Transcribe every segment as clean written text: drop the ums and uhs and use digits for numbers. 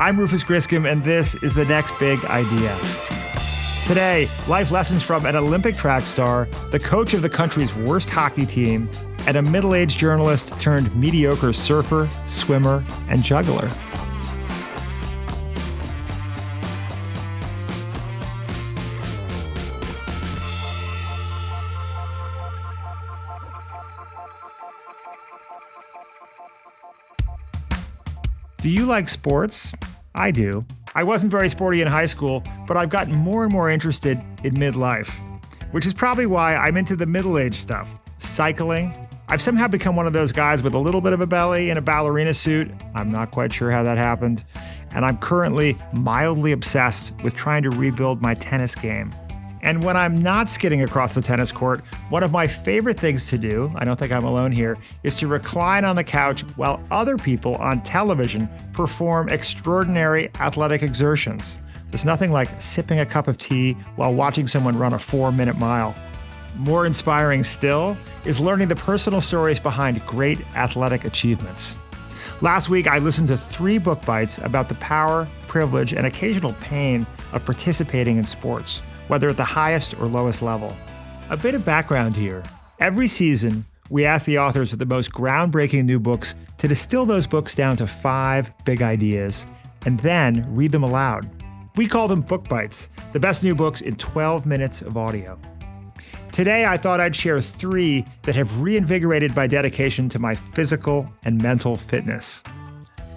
I'm Rufus Griscom, and this is The Next Big Idea. Today, life lessons from an Olympic track star, the coach of the country's worst hockey team, and a middle-aged journalist turned mediocre surfer, swimmer, and juggler. Do you like sports? I do. I wasn't very sporty in high school, but I've gotten more and more interested in midlife, which is probably why I'm into the middle-aged stuff. Cycling. I've somehow become one of those guys with a little bit of a belly and a ballerina suit. I'm not quite sure how that happened. And I'm currently mildly obsessed with trying to rebuild my tennis game. And when I'm not skidding across the tennis court, one of my favorite things to do, I don't think I'm alone here, is to recline on the couch while other people on television perform extraordinary athletic exertions. There's nothing like sipping a cup of tea while watching someone run a 4-minute mile. More inspiring still is learning the personal stories behind great athletic achievements. Last week, I listened to 3 book bites about the power, privilege, and occasional pain of participating in sports, whether at the highest or lowest level. A bit of background here. Every season, we ask the authors of the most groundbreaking new books to distill those books down to 5 big ideas, and then read them aloud. We call them book bites, the best new books in 12 minutes of audio. Today, I thought I'd share 3 that have reinvigorated my dedication to my physical and mental fitness.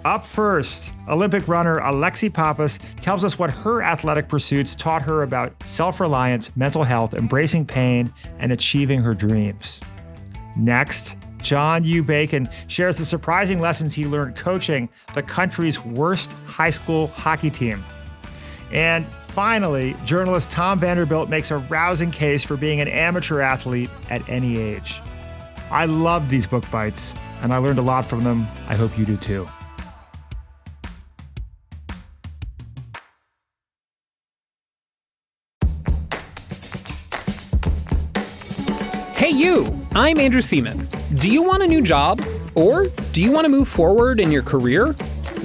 Up first, Olympic runner Alexi Pappas tells us what her athletic pursuits taught her about self-reliance, mental health, embracing pain, and achieving her dreams. Next, John U. Bacon shares the surprising lessons he learned coaching the country's worst high school hockey team. And finally, journalist Tom Vanderbilt makes a rousing case for being an amateur athlete at any age. I loved these book bites, and I learned a lot from them. I hope you do too. Hey you, I'm Andrew Seaman. Do you want a new job? Or do you want to move forward in your career?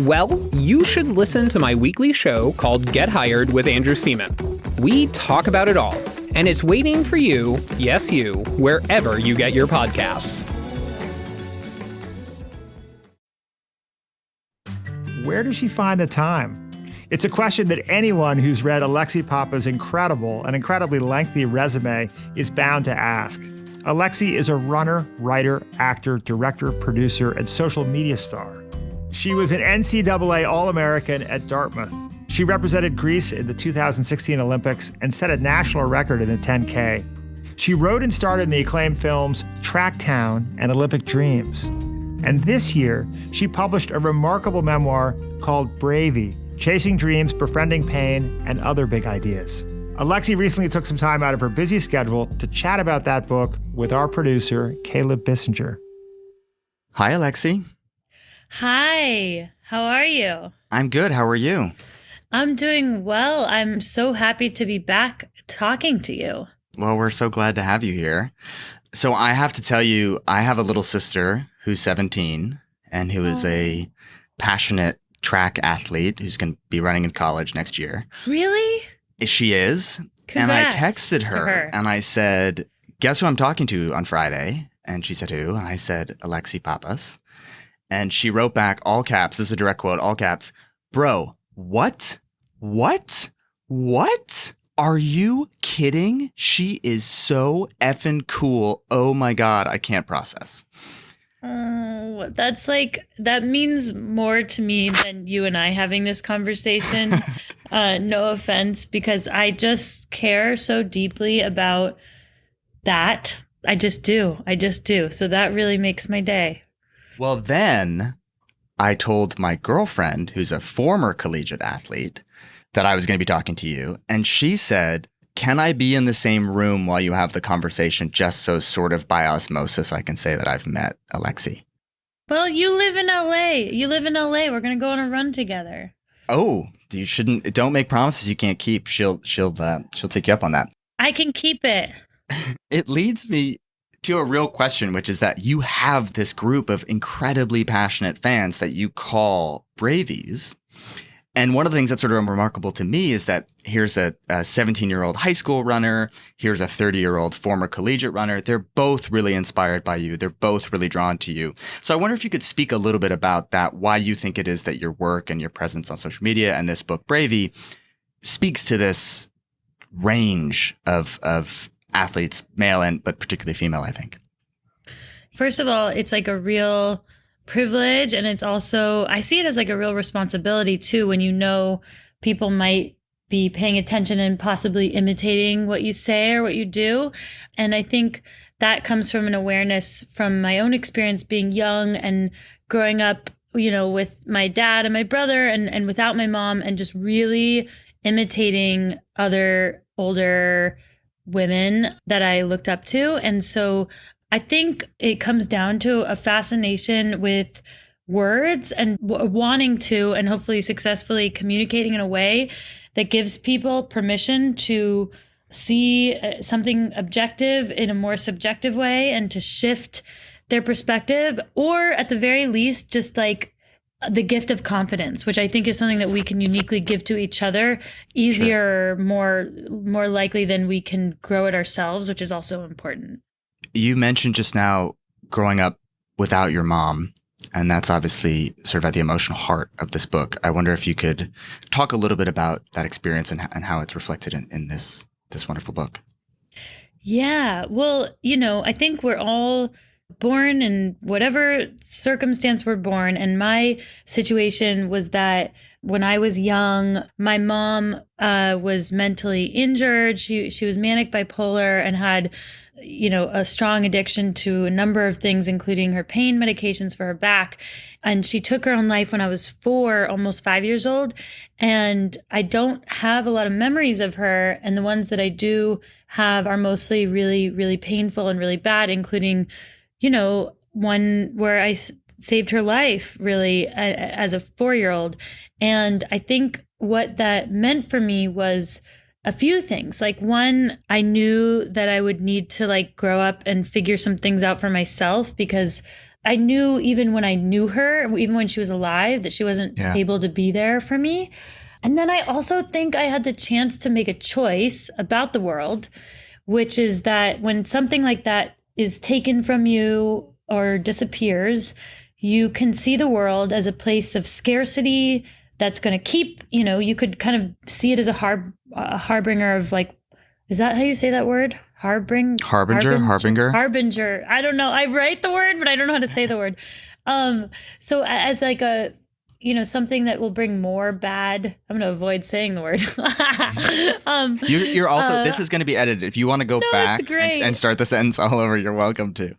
Well, you should listen to my weekly show called Get Hired with Andrew Seaman. We talk about it all, and it's waiting for you, yes you, wherever you get your podcasts. Where does she find the time? It's a question that anyone who's read Alexi Pappas' incredible and incredibly lengthy resume is bound to ask. Alexi is a runner, writer, actor, director, producer, and social media star. She was an NCAA All-American at Dartmouth. She represented Greece in the 2016 Olympics and set a national record in the 10K. She wrote and starred in the acclaimed films Tracktown and Olympic Dreams. And this year, she published a remarkable memoir called Bravey, Chasing Dreams, Befriending Pain, and Other Big Ideas. Alexi recently took some time out of her busy schedule to chat about that book with our producer, Caleb Bissinger. Hi, Alexi. Hi, how are you? I'm good. How are you? I'm doing well. I'm so happy to be back talking to you. Well, we're so glad to have you here. So I have to tell you, I have a little sister who's 17 and who is a passionate track athlete who's going to be running in college next year. Really? She is. Congrats and I texted to her and I said, guess who I'm talking to on Friday? And she said, who? And I said, Alexi Pappas. And she wrote back, all caps, this is a direct quote, all caps, bro, what? What? What? Are you kidding? She is so effing cool. Oh my God, I can't process. Oh, that means more to me than you and I having this conversation. No offense, because I just care so deeply about that. I just do. So that really makes my day. Well, then I told my girlfriend, who's a former collegiate athlete, that I was going to be talking to you. And she said, can I be in the same room while you have the conversation, just so sort of by osmosis I can say that I've met Alexi? Well, you live in LA. We're going to go on a run together. Oh, don't make promises you can't keep. She'll take you up on that. I can keep it. It leads me to a real question, which is that you have this group of incredibly passionate fans that you call Bravies. And one of the things that's sort of remarkable to me is that here's a 17-year-old high school runner, here's a 30-year-old former collegiate runner. They're both really inspired by you. They're both really drawn to you. So I wonder if you could speak a little bit about that, why you think it is that your work and your presence on social media and this book, Bravey, speaks to this range of athletes, male and but particularly female, I think. First of all, it's like a real privilege, and it's also, I see it as like a real responsibility too, when you know people might be paying attention and possibly imitating what you say or what you do. And I think that comes from an awareness from my own experience being young and growing up, you know, with my dad and my brother and without my mom, and just really imitating other older women that I looked up to. And so I think it comes down to a fascination with words and wanting to, and hopefully successfully communicating in a way that gives people permission to see something objective in a more subjective way and to shift their perspective, or at the very least, just like the gift of confidence, which I think is something that we can uniquely give to each other, easier, more likely than we can grow it ourselves, which is also important. You mentioned just now growing up without your mom, and that's obviously sort of at the emotional heart of this book. I wonder if you could talk a little bit about that experience and how it's reflected in this wonderful book. Yeah, well, you know, I think we're all born in whatever circumstance we're born. And my situation was that when I was young, my mom was mentally injured. She was manic bipolar and had, you know, a strong addiction to a number of things, including her pain medications for her back. And she took her own life when I was 4, almost 5 years old. And I don't have a lot of memories of her. And the ones that I do have are mostly really, really painful and really bad, including, you know, one where I saved her life really as a 4-year-old. And I think what that meant for me was a few things. Like, one, I knew that I would need to like grow up and figure some things out for myself, because I knew even when I knew her, even when she was alive, that she wasn't able to be there for me. And then I also think I had the chance to make a choice about the world, which is that when something like that is taken from you or disappears, you can see the world as a place of scarcity that's going to keep, you know, you could kind of see it as a harbinger of like, is that how you say that word? Harbinger. I don't know. I write the word, but I don't know how to say the word. So as like a, you know, something that will bring more bad. I'm going to avoid saying the word. You're also, this is going to be edited. If you want to go back and start the sentence all over, you're welcome to.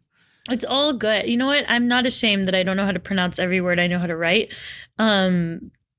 It's all good. You know what? I'm not ashamed that I don't know how to pronounce every word I know how to write.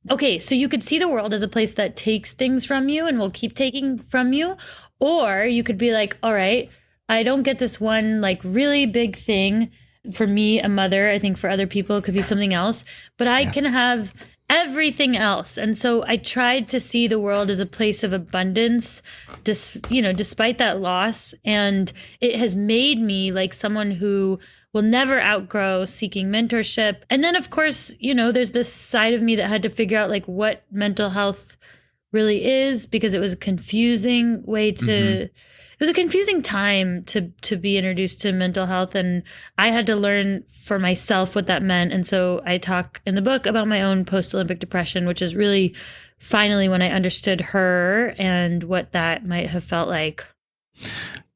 Okay, so you could see the world as a place that takes things from you and will keep taking from you. Or you could be like, all right, I don't get this one like really big thing. For me, a mother, I think for other people, it could be something else. But I can have everything else. And so I tried to see the world as a place of abundance, despite that loss. And it has made me like someone who will never outgrow seeking mentorship. And then, of course, you know, there's this side of me that had to figure out like what mental health really is, because it was a confusing way to, it was a confusing time to be introduced to mental health. And I had to learn for myself what that meant. And so I talk in the book about my own post-Olympic depression, which is really finally when I understood her and what that might have felt like.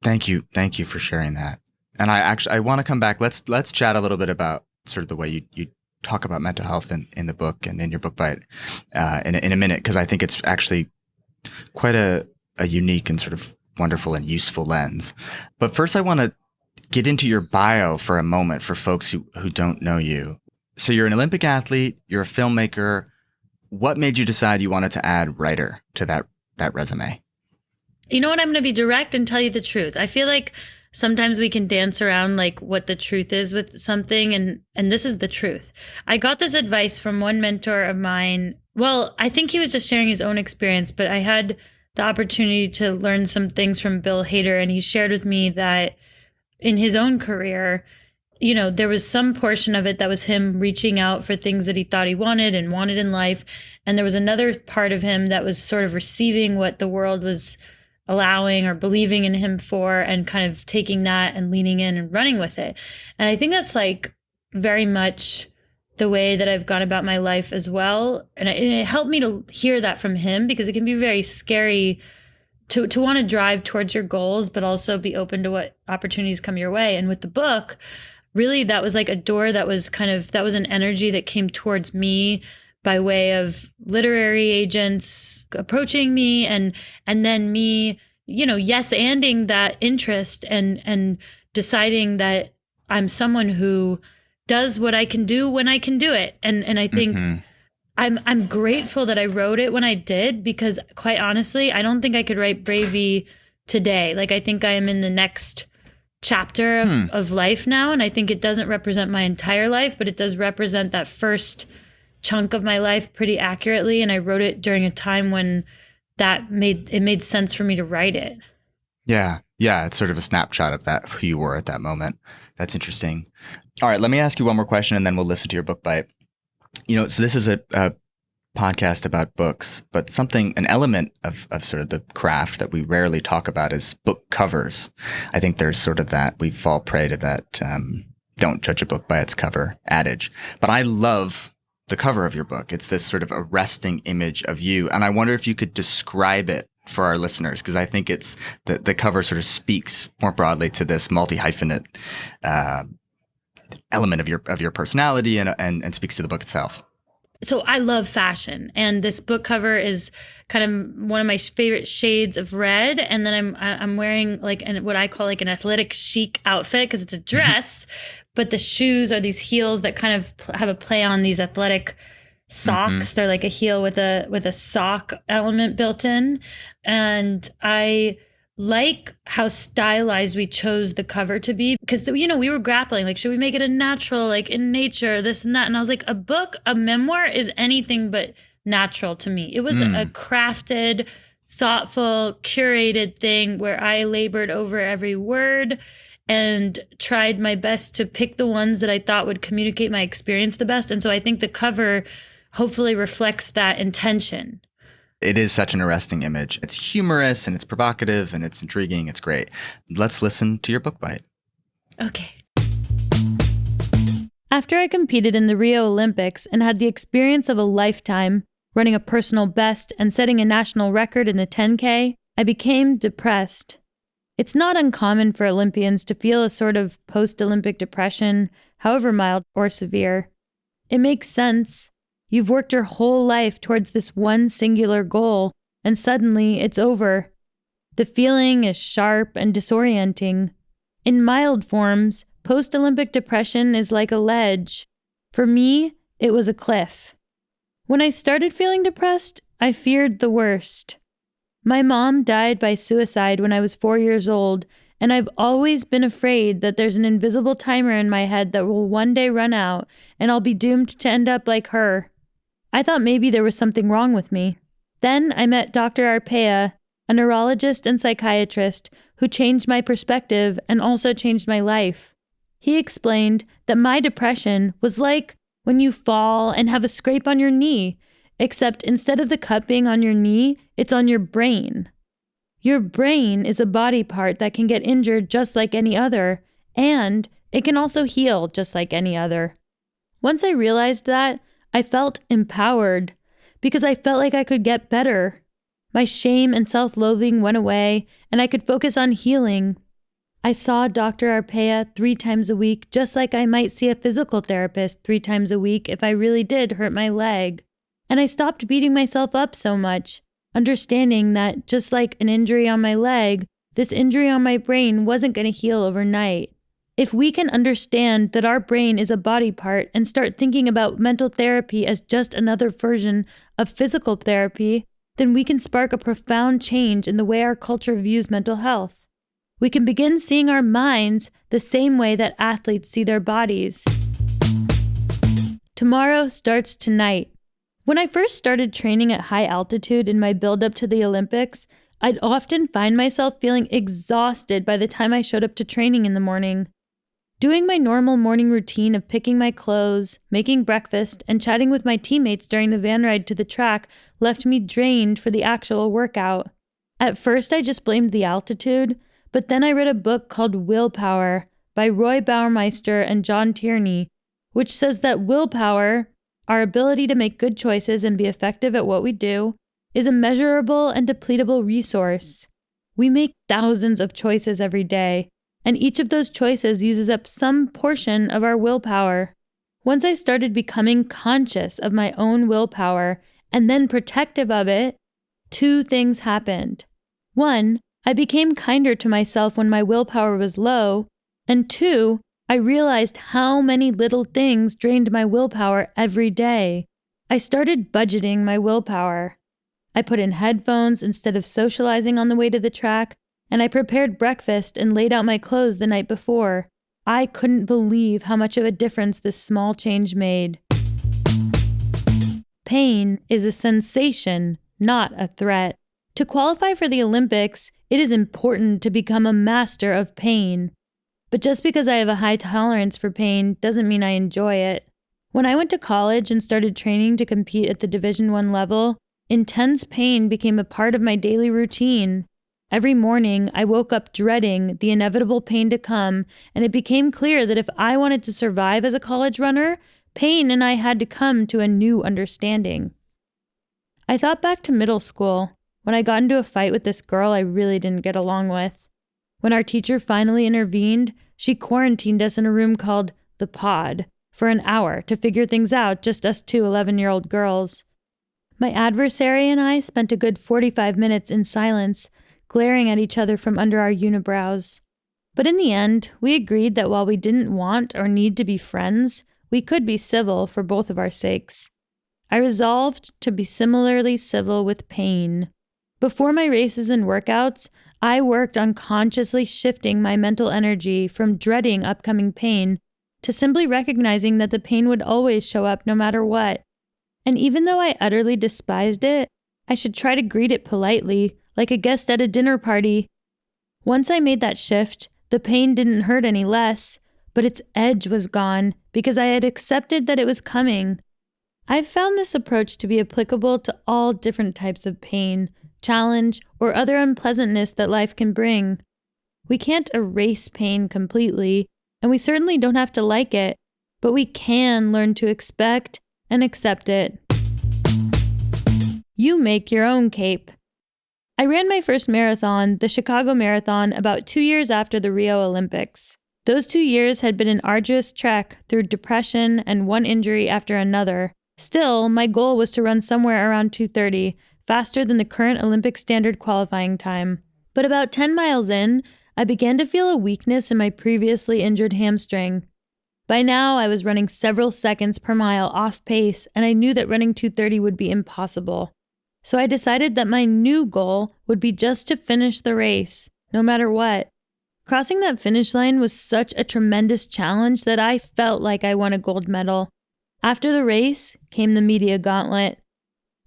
Thank you. Thank you for sharing that. And I want to come back. Let's chat a little bit about sort of the way you talk about mental health in the book and in your book bite in a minute, because I think it's actually quite a unique and sort of wonderful and useful lens. But first, I want to get into your bio for a moment for folks who don't know you. So you're an Olympic athlete, you're a filmmaker. What made you decide you wanted to add writer to that resume? You know what? I'm going to be direct and tell you the truth. I feel like sometimes we can dance around like what the truth is with something, and this is the truth. I got this advice from one mentor of mine. Well, I think he was just sharing his own experience, but I had the opportunity to learn some things from Bill Hader, and he shared with me that in his own career, there was some portion of it that was him reaching out for things that he thought he wanted in life. And there was another part of him that was sort of receiving what the world was allowing or believing in him for, and kind of taking that and leaning in and running with it. And I think that's like very much the way that I've gone about my life as well. And it helped me to hear that from him, because it can be very scary to want to drive towards your goals, but also be open to what opportunities come your way. And with the book, really, that was like a door that was an energy that came towards me by way of literary agents approaching me, and then me, yes-anding that interest and deciding that I'm someone who does what I can do when I can do it. And I think I'm grateful that I wrote it when I did, because quite honestly, I don't think I could write Bravey today. Like, I think I am in the next chapter of life now. And I think it doesn't represent my entire life, but it does represent that first chunk of my life pretty accurately. And I wrote it during a time when it made sense for me to write it. Yeah. Yeah. It's sort of a snapshot of that, who you were at that moment. That's interesting. All right. Let me ask you one more question, and then we'll listen to your book bite. So this is a podcast about books, but an element of sort of the craft that we rarely talk about is book covers. I think there's sort of that, we fall prey to that, don't judge a book by its cover adage. But I love the cover of your book. It's this sort of arresting image of you. And I wonder if you could describe it for our listeners, because I think it's the cover sort of speaks more broadly to this multi-hyphenate element of your personality, and speaks to the book itself. So I love fashion, and this book cover is kind of one of my favorite shades of red. And then I'm wearing like what I call like an athletic chic outfit, because it's a dress, but the shoes are these heels that kind of have a play on these athletic socks. They're like a heel with a sock element built in. And I like how stylized we chose the cover to be, because we were grappling, like, should we make it a natural, like in nature, this and that? And I was like, a memoir is anything but natural to me. It was a crafted, thoughtful, curated thing where I labored over every word and tried my best to pick the ones that I thought would communicate my experience the best. And so I think the cover hopefully reflects that intention. It is such an arresting image. It's humorous, and it's provocative, and it's intriguing. It's great. Let's listen to your book bite. Okay. After I competed in the Rio Olympics and had the experience of a lifetime, running a personal best and setting a national record in the 10K, I became depressed. It's not uncommon for Olympians to feel a sort of post-Olympic depression, however mild or severe. It makes sense. You've worked your whole life towards this one singular goal, and suddenly it's over. The feeling is sharp and disorienting. In mild forms, post-Olympic depression is like a ledge. For me, it was a cliff. When I started feeling depressed, I feared the worst. My mom died by suicide when I was 4 years old, and I've always been afraid that there's an invisible timer in my head that will one day run out, and I'll be doomed to end up like her. I thought maybe there was something wrong with me. Then I met Dr. Arpaia, a neurologist and psychiatrist who changed my perspective and also changed my life. He explained that my depression was like when you fall and have a scrape on your knee, except instead of the cut being on your knee, it's on your brain. Your brain is a body part that can get injured just like any other, and it can also heal just like any other. Once I realized that, I felt empowered because I felt like I could get better. My shame and self-loathing went away, and I could focus on healing. I saw Dr. Arpaia 3 times a week, just like I might see a physical therapist 3 times a week if I really did hurt my leg. And I stopped beating myself up so much, understanding that just like an injury on my leg, this injury on my brain wasn't going to heal overnight. If we can understand that our brain is a body part and start thinking about mental therapy as just another version of physical therapy, then we can spark a profound change in the way our culture views mental health. We can begin seeing our minds the same way that athletes see their bodies. Tomorrow starts tonight. When I first started training at high altitude in my build-up to the Olympics, I'd often find myself feeling exhausted by the time I showed up to training in the morning. Doing my normal morning routine of picking my clothes, making breakfast, and chatting with my teammates during the van ride to the track left me drained for the actual workout. At first, I just blamed the altitude, but then I read a book called Willpower by Roy Baumeister and John Tierney, which says that willpower, our ability to make good choices and be effective at what we do, is a measurable and depletable resource. We make thousands of choices every day, and each of those choices uses up some portion of our willpower. Once I started becoming conscious of my own willpower and then protective of it, two things happened. One, I became kinder to myself when my willpower was low, and two, I realized how many little things drained my willpower every day. I started budgeting my willpower. I put in headphones instead of socializing on the way to the track, and I prepared breakfast and laid out my clothes the night before. I couldn't believe how much of a difference this small change made. Pain is a sensation, not a threat. To qualify for the Olympics, it is important to become a master of pain. But just because I have a high tolerance for pain doesn't mean I enjoy it. When I went to college and started training to compete at the Division I level, intense pain became a part of my daily routine. Every morning, I woke up dreading the inevitable pain to come, and it became clear that if I wanted to survive as a college runner, pain and I had to come to a new understanding. I thought back to middle school, when I got into a fight with this girl I really didn't get along with. When our teacher finally intervened, she quarantined us in a room called the pod for an hour to figure things out, just us two 11-year-old girls. My adversary and I spent a good 45 minutes in silence, glaring at each other from under our unibrows. But in the end, we agreed that while we didn't want or need to be friends, we could be civil for both of our sakes. I resolved to be similarly civil with pain. Before my races and workouts, I worked on consciously shifting my mental energy from dreading upcoming pain to simply recognizing that the pain would always show up no matter what. And even though I utterly despised it, I should try to greet it politely, like a guest at a dinner party. Once I made that shift, the pain didn't hurt any less, but its edge was gone because I had accepted that it was coming. I've found this approach to be applicable to all different types of pain, challenge, or other unpleasantness that life can bring. We can't erase pain completely, and we certainly don't have to like it, but we can learn to expect and accept it. You make your own cape. I ran my first marathon, the Chicago Marathon, about 2 years after the Rio Olympics. Those 2 years had been an arduous trek through depression and one injury after another. Still, my goal was to run somewhere around 2:30, faster than the current Olympic standard qualifying time. But about 10 miles in, I began to feel a weakness in my previously injured hamstring. By now, I was running several seconds per mile off pace, and I knew that running 2:30 would be impossible. So I decided that my new goal would be just to finish the race, no matter what. Crossing that finish line was such a tremendous challenge that I felt like I won a gold medal. After the race came the media gauntlet.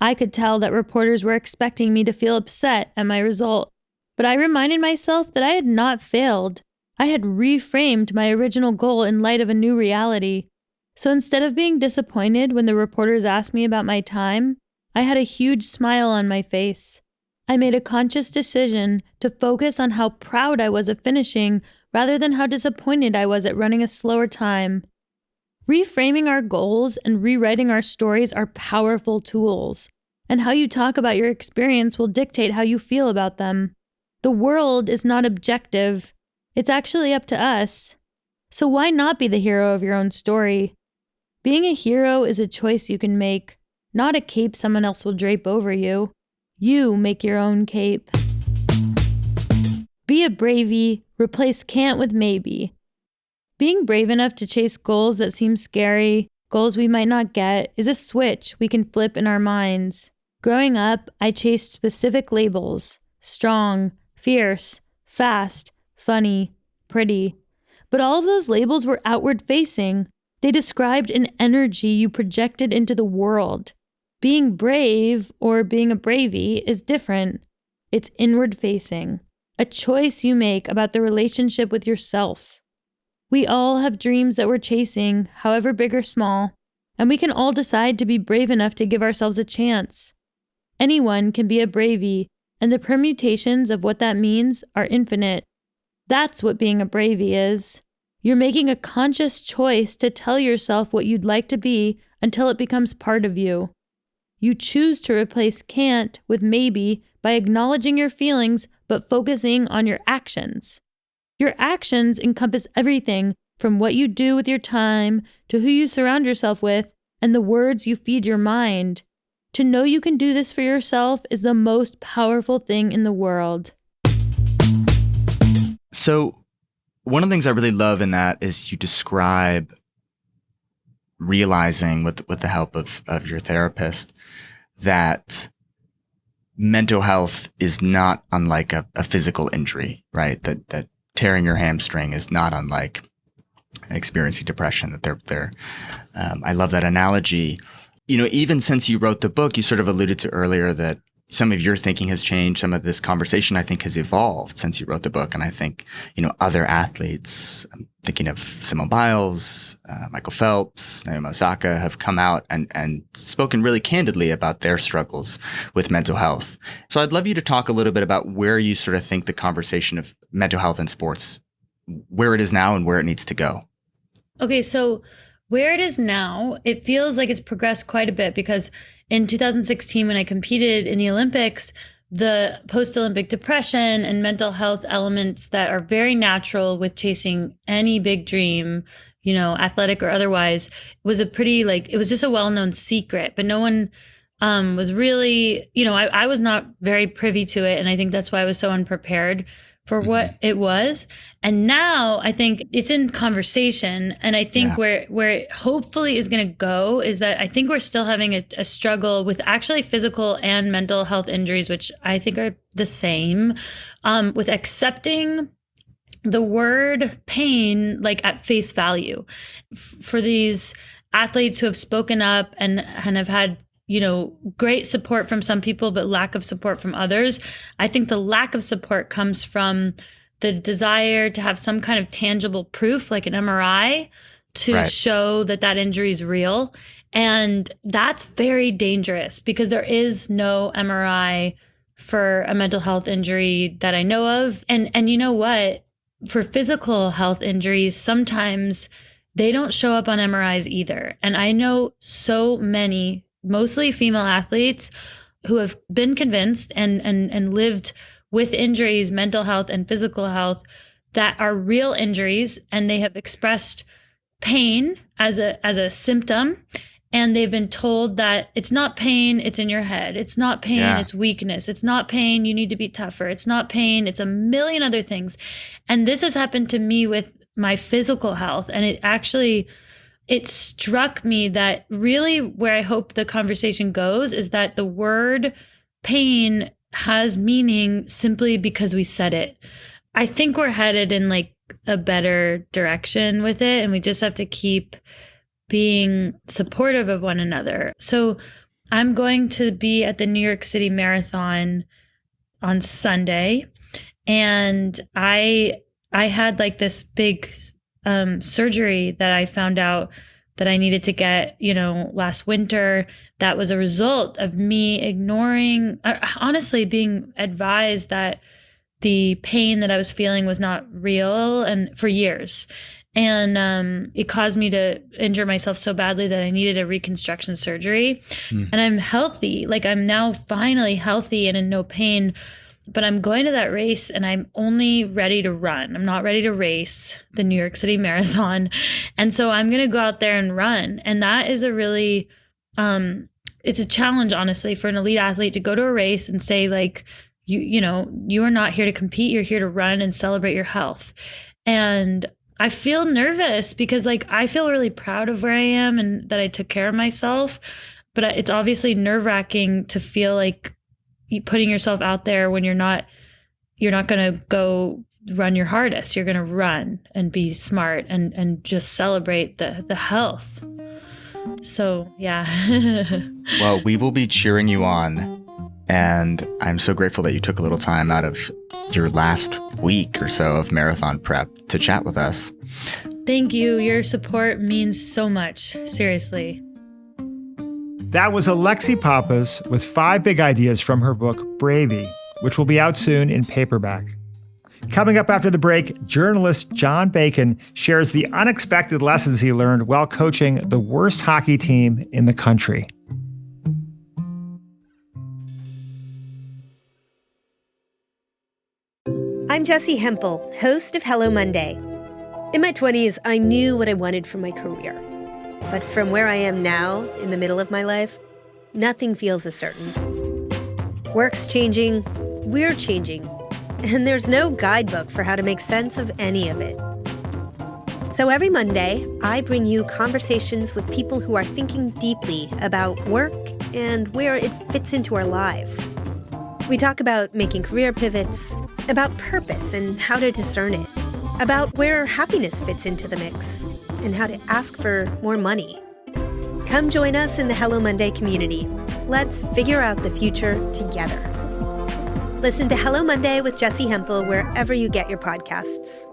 I could tell that reporters were expecting me to feel upset at my result, but I reminded myself that I had not failed. I had reframed my original goal in light of a new reality. So instead of being disappointed when the reporters asked me about my time, I had a huge smile on my face. I made a conscious decision to focus on how proud I was of finishing rather than how disappointed I was at running a slower time. Reframing our goals and rewriting our stories are powerful tools, and how you talk about your experience will dictate how you feel about them. The world is not objective. It's actually up to us. So why not be the hero of your own story? Being a hero is a choice you can make, not a cape someone else will drape over you. You make your own cape. Be a bravey, replace can't with maybe. Being brave enough to chase goals that seem scary, goals we might not get, is a switch we can flip in our minds. Growing up, I chased specific labels: strong, fierce, fast, funny, pretty. But all of those labels were outward-facing. They described an energy you projected into the world. Being brave, or being a bravey, is different. It's inward-facing, a choice you make about the relationship with yourself. We all have dreams that we're chasing, however big or small, and we can all decide to be brave enough to give ourselves a chance. Anyone can be a bravey, and the permutations of what that means are infinite. That's what being a bravey is. You're making a conscious choice to tell yourself what you'd like to be until it becomes part of you. You choose to replace can't with maybe by acknowledging your feelings but focusing on your actions. Your actions encompass everything from what you do with your time to who you surround yourself with and the words you feed your mind. To know you can do this for yourself is the most powerful thing in the world. So one of the things I really love in that is you describe realizing with the help of your therapist that mental health is not unlike a physical injury, right? That tearing your hamstring is not unlike experiencing depression. I love that analogy. You know, even since you wrote the book, you sort of alluded to earlier that some of your thinking has changed. Some of this conversation, I think, has evolved since you wrote the book. And I think, other athletes, I'm thinking of Simone Biles, Michael Phelps, Naomi Osaka, have come out and spoken really candidly about their struggles with mental health. So I'd love you to talk a little bit about where you sort of think the conversation of mental health in sports, where it is now and where it needs to go. Okay, so where it is now, it feels like it's progressed quite a bit because in 2016, when I competed in the Olympics, the post-Olympic depression and mental health elements that are very natural with chasing any big dream, athletic or otherwise, was it was just a well-known secret, but no one was really, I was not very privy to it. And I think that's why I was so unprepared for what it was. And now I think it's in conversation. And I think where it hopefully is going to go is that I think we're still having a struggle with actually physical and mental health injuries, which I think are the same, with accepting the word pain like at face value. For these athletes who have spoken up and have had great support from some people, but lack of support from others. I think the lack of support comes from the desire to have some kind of tangible proof, like an MRI, to show that injury is real. And that's very dangerous because there is no MRI for a mental health injury that I know of. And you know what? For physical health injuries, sometimes they don't show up on MRIs either. And I know so many mostly female athletes who have been convinced and lived with injuries, mental health and physical health, that are real injuries, and they have expressed pain as a symptom, and they've been told that it's not pain, it's in your head. It's not pain, it's weakness. It's not pain, you need to be tougher. It's not pain, it's a million other things. And this has happened to me with my physical health, and it struck me that really where I hope the conversation goes is that the word pain has meaning simply because we said it. I think we're headed in like a better direction with it, and we just have to keep being supportive of one another. So I'm going to be at the New York City Marathon on Sunday, and I had like this big surgery that I found out that I needed to get, last winter. That was a result of me ignoring, honestly, being advised that the pain that I was feeling was not real, and for years. And it caused me to injure myself so badly that I needed a reconstruction surgery. And I'm healthy. Like, I'm now finally healthy and in no pain. But I'm going to that race and I'm only ready to run. I'm not ready to race the New York City Marathon. And so I'm going to go out there and run. And that is a really, it's a challenge, honestly, for an elite athlete to go to a race and say, like, you are not here to compete. You're here to run and celebrate your health. And I feel nervous because, like, I feel really proud of where I am and that I took care of myself. But it's obviously nerve-wracking to feel like putting yourself out there when you're not going to go run your hardest. You're going to run and be smart and just celebrate the health. So, yeah. Well, we will be cheering you on. And I'm so grateful that you took a little time out of your last week or so of marathon prep to chat with us. Thank you. Your support means so much. Seriously. That was Alexi Pappas with 5 big ideas from her book, Bravey, which will be out soon in paperback. Coming up after the break, journalist John Bacon shares the unexpected lessons he learned while coaching the worst hockey team in the country. I'm Jessie Hempel, host of Hello Monday. In my 20s, I knew what I wanted from my career. But from where I am now, in the middle of my life, nothing feels as certain. Work's changing, we're changing, and there's no guidebook for how to make sense of any of it. So every Monday, I bring you conversations with people who are thinking deeply about work and where it fits into our lives. We talk about making career pivots, about purpose and how to discern it, about where happiness fits into the mix, and how to ask for more money. Come join us in the Hello Monday community. Let's figure out the future together. Listen to Hello Monday with Jessie Hempel wherever you get your podcasts.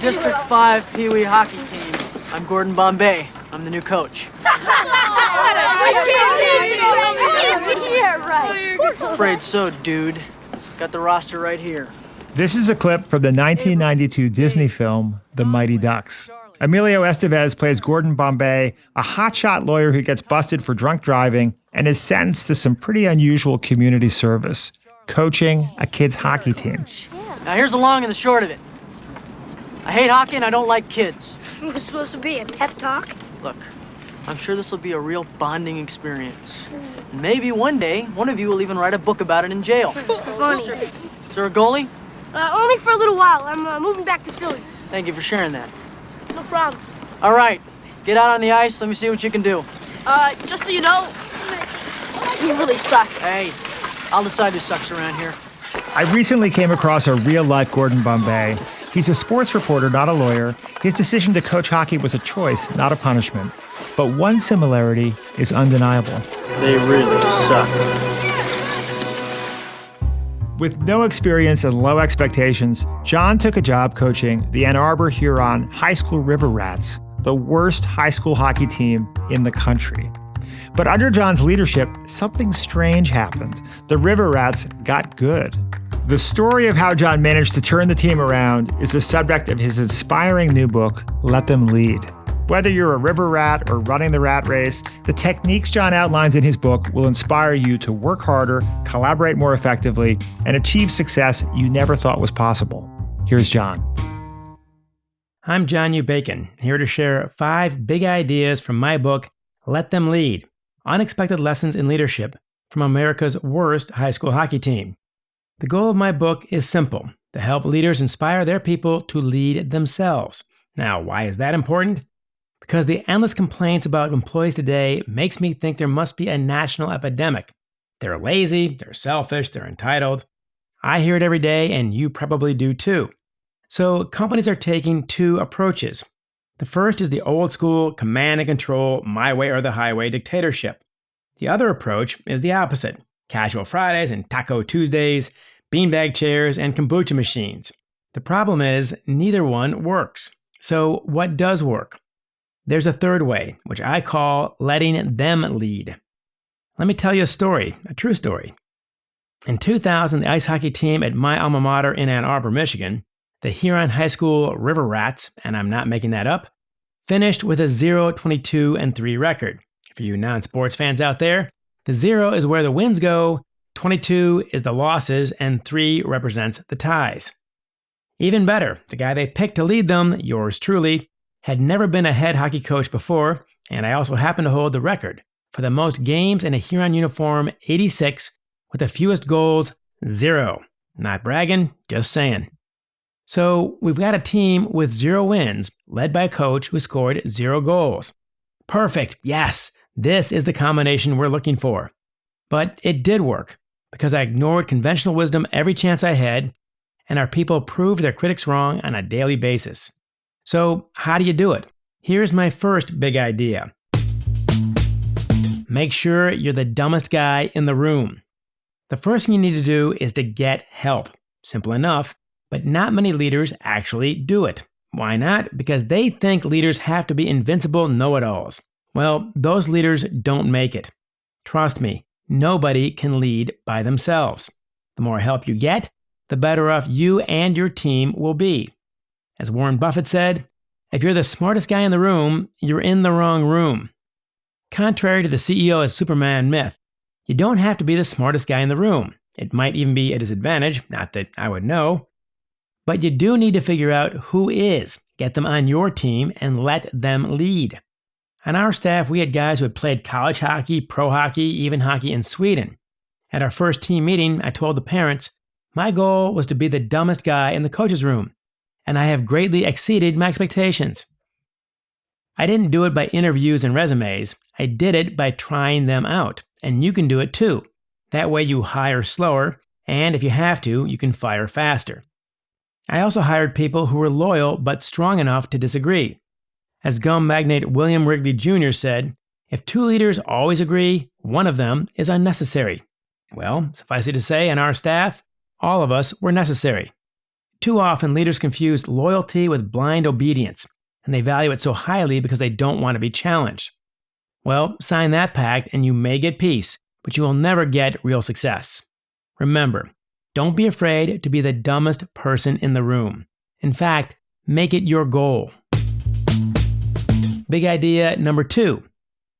District 5 Pee Wee hockey team. I'm Gordon Bombay. I'm the new coach. Afraid so, dude. Got the roster right here. This is a clip from the 1992 Disney film, The Mighty Ducks. Emilio Estevez plays Gordon Bombay, a hotshot lawyer who gets busted for drunk driving and is sentenced to some pretty unusual community service, coaching a kids' hockey team. Now here's the long and the short of it. I hate hockey and I don't like kids. It was supposed to be a pep talk. Look, I'm sure this will be a real bonding experience. And maybe one day, one of you will even write a book about it in jail. Funny. Is there a goalie? Only for a little while. I'm moving back to Philly. Thank you for sharing that. No problem. All right, get out on the ice. Let me see what you can do. Just so you know, you really suck. Hey, I'll decide who sucks around here. I recently came across a real-life Gordon Bombay. He's a sports reporter, not a lawyer. His decision to coach hockey was a choice, not a punishment. But one similarity is undeniable. They really suck. With no experience and low expectations, John took a job coaching the Ann Arbor Huron High School River Rats, the worst high school hockey team in the country. But under John's leadership, something strange happened. The River Rats got good. The story of how John managed to turn the team around is the subject of his inspiring new book, Let Them Lead. Whether you're a river rat or running the rat race, the techniques John outlines in his book will inspire you to work harder, collaborate more effectively, and achieve success you never thought was possible. Here's John. I'm John U. Bacon, here to share 5 big ideas from my book, Let Them Lead: Unexpected Lessons in Leadership from America's Worst High School Hockey Team. The goal of my book is simple: to help leaders inspire their people to lead themselves. Now, why is that important? Because the endless complaints about employees today makes me think there must be a national epidemic. They're lazy, they're selfish, they're entitled. I hear it every day, and you probably do too. So companies are taking 2 approaches. The first is the old school command and control, my way or the highway dictatorship. The other approach is the opposite: casual Fridays and taco Tuesdays, beanbag chairs, and kombucha machines. The problem is neither one works. So what does work? There's a third way, which I call letting them lead. Let me tell you a story, a true story. In 2000, the ice hockey team at my alma mater in Ann Arbor, Michigan, the Huron High School River Rats, and I'm not making that up, finished with a 0-22-3 record. For you non-sports fans out there, the 0 is where the wins go, 22 is the losses, and 3 represents the ties. Even better, the guy they picked to lead them, yours truly, had never been a head hockey coach before, and I also happen to hold the record for the most games in a Huron uniform, 86, with the fewest goals, 0. Not bragging, just saying. So we've got a team with 0 wins, led by a coach who scored 0 goals. Perfect, yes, this is the combination we're looking for. But it did work, because I ignored conventional wisdom every chance I had, and our people proved their critics wrong on a daily basis. So how do you do it? Here's my first big idea. Make sure you're the dumbest guy in the room. The first thing you need to do is to get help. Simple enough, but not many leaders actually do it. Why not? Because they think leaders have to be invincible know-it-alls. Well, those leaders don't make it. Trust me, nobody can lead by themselves. The more help you get, the better off you and your team will be. As Warren Buffett said, if you're the smartest guy in the room, you're in the wrong room. Contrary to the CEO as Superman myth, you don't have to be the smartest guy in the room. It might even be a disadvantage, not that I would know. But you do need to figure out who is, get them on your team, and let them lead. On our staff, we had guys who had played college hockey, pro hockey, even hockey in Sweden. At our first team meeting, I told the parents, my goal was to be the dumbest guy in the coach's room, and I have greatly exceeded my expectations. I didn't do it by interviews and resumes. I did it by trying them out, and you can do it too. That way you hire slower, and if you have to, you can fire faster. I also hired people who were loyal but strong enough to disagree. As gum magnate William Wrigley Jr. said, if two leaders always agree, one of them is unnecessary. Well, suffice it to say, on our staff, all of us were necessary. Too often, leaders confuse loyalty with blind obedience, and they value it so highly because they don't want to be challenged. Well, sign that pact and you may get peace, but you will never get real success. Remember, don't be afraid to be the dumbest person in the room. In fact, make it your goal. Big idea number 2.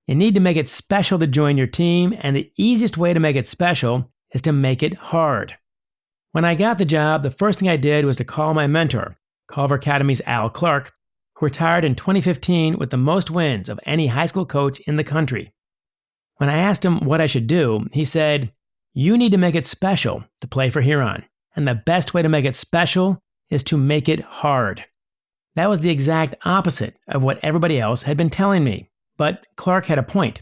You need to make it special to join your team, and the easiest way to make it special is to make it hard. When I got the job, the first thing I did was to call my mentor, Culver Academy's Al Clark, who retired in 2015 with the most wins of any high school coach in the country. When I asked him what I should do, he said, you need to make it special to play for Huron, and the best way to make it special is to make it hard. That was the exact opposite of what everybody else had been telling me, but Clark had a point.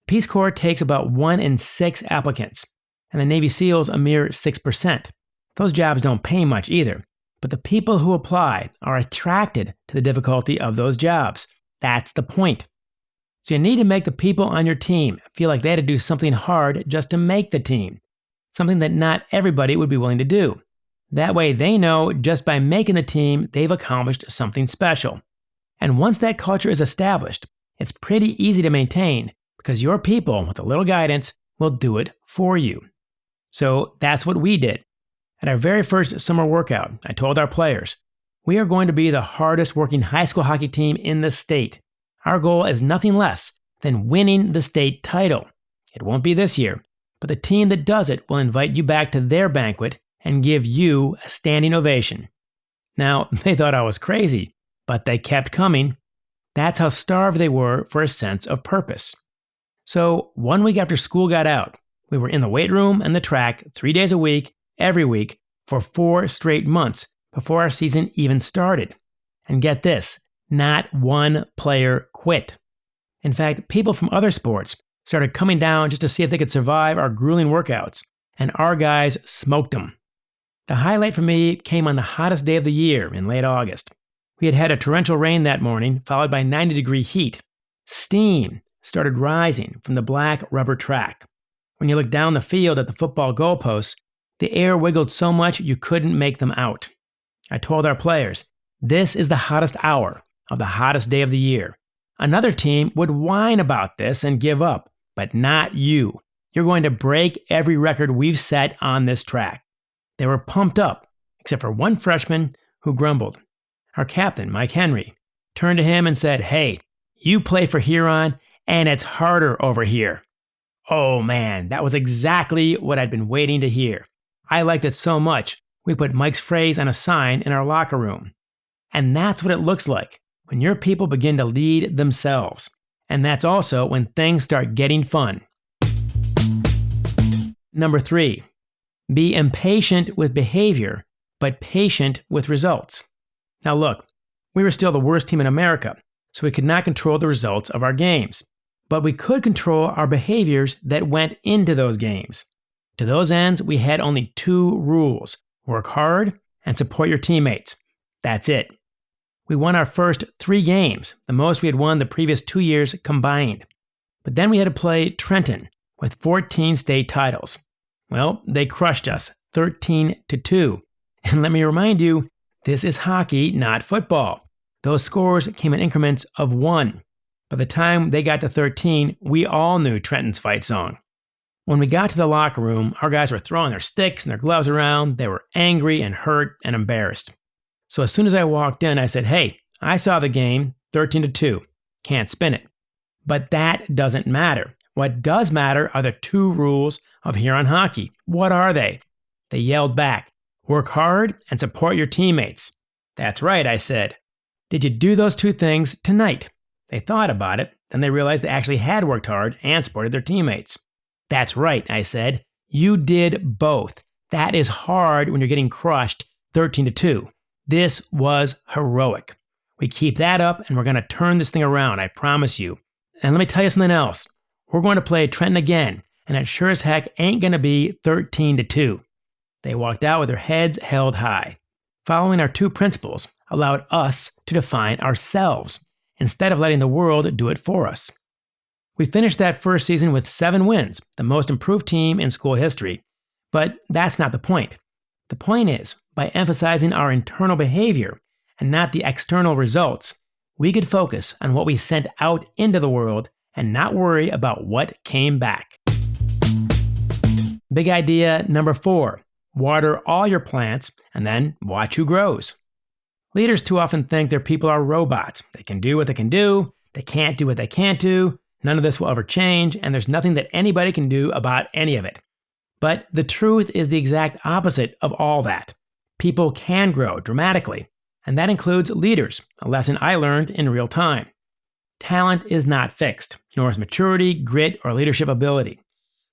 Peace Corps takes about 1 in 6 applicants, and the Navy SEALs a mere 6%. Those jobs don't pay much either, but the people who apply are attracted to the difficulty of those jobs. That's the point. So you need to make the people on your team feel like they had to do something hard just to make the team, something that not everybody would be willing to do. That way they know just by making the team, they've accomplished something special. And once that culture is established, it's pretty easy to maintain because your people, with a little guidance, will do it for you. So that's what we did. At our very first summer workout, I told our players, we are going to be the hardest working high school hockey team in the state. Our goal is nothing less than winning the state title. It won't be this year, but the team that does it will invite you back to their banquet and give you a standing ovation. Now, they thought I was crazy, but they kept coming. That's how starved they were for a sense of purpose. So 1 week after school got out, we were in the weight room and the track 3 days a week, every week, for 4 straight months before our season even started. And get this, not one player quit. In fact, people from other sports started coming down just to see if they could survive our grueling workouts, and our guys smoked them. The highlight for me came on the hottest day of the year in late August. We had had a torrential rain that morning, followed by 90-degree heat. Steam started rising from the black rubber track. When you looked down the field at the football goalposts, the air wiggled so much you couldn't make them out. I told our players, this is the hottest hour of the hottest day of the year. Another team would whine about this and give up, but not you. You're going to break every record we've set on this track. They were pumped up, except for one freshman who grumbled. Our captain, Mike Henry, turned to him and said, hey, you play for Huron, and it's harder over here. Oh man, that was exactly what I'd been waiting to hear. I liked it so much, we put Mike's phrase on a sign in our locker room. And that's what it looks like when your people begin to lead themselves. And that's also when things start getting fun. Number 3, be impatient with behavior, but patient with results. Now look, we were still the worst team in America, so we could not control the results of our games. But we could control our behaviors that went into those games. To those ends, we had only 2 rules: work hard and support your teammates. That's it. We won our first 3 games, the most we had won the previous 2 years combined. But then we had to play Trenton with 14 state titles. Well, they crushed us 13-2. And let me remind you, this is hockey, not football. Those scores came in increments of 1. By the time they got to 13, we all knew Trenton's fight song. When we got to the locker room, our guys were throwing their sticks and their gloves around. They were angry and hurt and embarrassed. So as soon as I walked in, I said, hey, I saw the game, 13-2. Can't spin it. But that doesn't matter. What does matter are the 2 rules of Huron hockey. What are they? They yelled back, work hard and support your teammates. That's right, I said. Did you do those 2 things tonight? They thought about it, then they realized they actually had worked hard and supported their teammates. That's right, I said. You did both. That is hard when you're getting crushed 13-2. This was heroic. We keep that up and we're going to turn this thing around, I promise you. And let me tell you something else. We're going to play Trenton again, and it sure as heck ain't going to be 13-2. They walked out with their heads held high. Following our 2 principles allowed us to define ourselves, instead of letting the world do it for us. We finished that first season with 7 wins, the most improved team in school history. But that's not the point. The point is, by emphasizing our internal behavior and not the external results, we could focus on what we sent out into the world and not worry about what came back. Big idea number 4, water all your plants and then watch who grows. Leaders too often think their people are robots. They can do what they can do, they can't do what they can't do, none of this will ever change, and there's nothing that anybody can do about any of it. But the truth is the exact opposite of all that. People can grow dramatically, and that includes leaders, a lesson I learned in real time. Talent is not fixed, nor is maturity, grit, or leadership ability.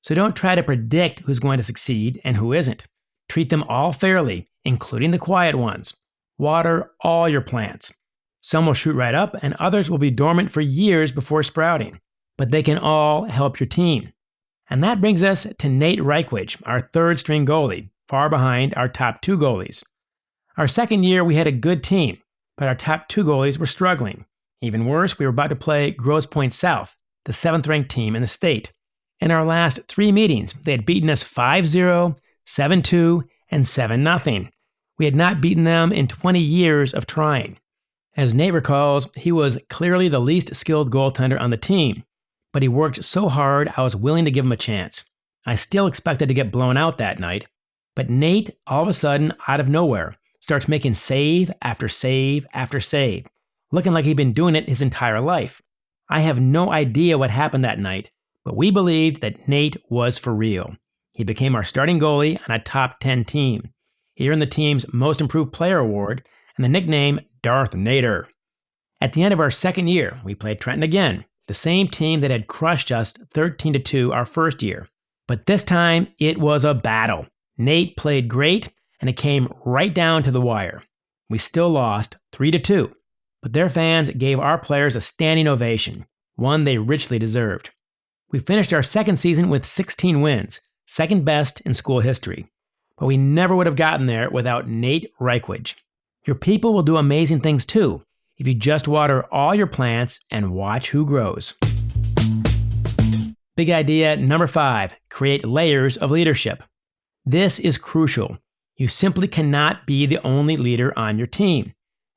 So don't try to predict who's going to succeed and who isn't. Treat them all fairly, including the quiet ones. Water all your plants. Some will shoot right up, and others will be dormant for years before sprouting. But they can all help your team. And that brings us to Nate Reichwich, our 3rd string goalie, far behind our top 2 goalies. Our second year, we had a good team, but our top 2 goalies were struggling. Even worse, we were about to play Grosse Pointe South, the 7th-ranked team in the state. In our last 3 meetings, they had beaten us 5-0, 7-2, and 7-0. We had not beaten them in 20 years of trying. As Nate recalls, he was clearly the least skilled goaltender on the team, but he worked so hard I was willing to give him a chance. I still expected to get blown out that night, but Nate, all of a sudden, out of nowhere, starts making save after save after save, looking like he'd been doing it his entire life. I have no idea what happened that night, but we believed that Nate was for real. He became our starting goalie on a top 10 team. He earned the team's Most Improved Player award and the nickname Darth Nader. At the end of our second year, we played Trenton again, the same team that had crushed us 13-2 our first year. But this time, it was a battle. Nate played great, and it came right down to the wire. We still lost 3-2, but their fans gave our players a standing ovation, one they richly deserved. We finished our second season with 16 wins, second best in school history. But we never would have gotten there without Nate Reichwich. Your people will do amazing things too, if you just water all your plants and watch who grows. Big idea number 5, create layers of leadership. This is crucial. You simply cannot be the only leader on your team.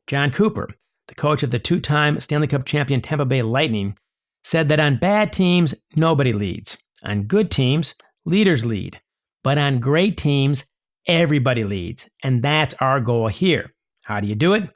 John Cooper, the coach of the 2-time Stanley Cup champion Tampa Bay Lightning, said that on bad teams, nobody leads. On good teams, leaders lead. But on great teams, everybody leads. And that's our goal here. How do you do it?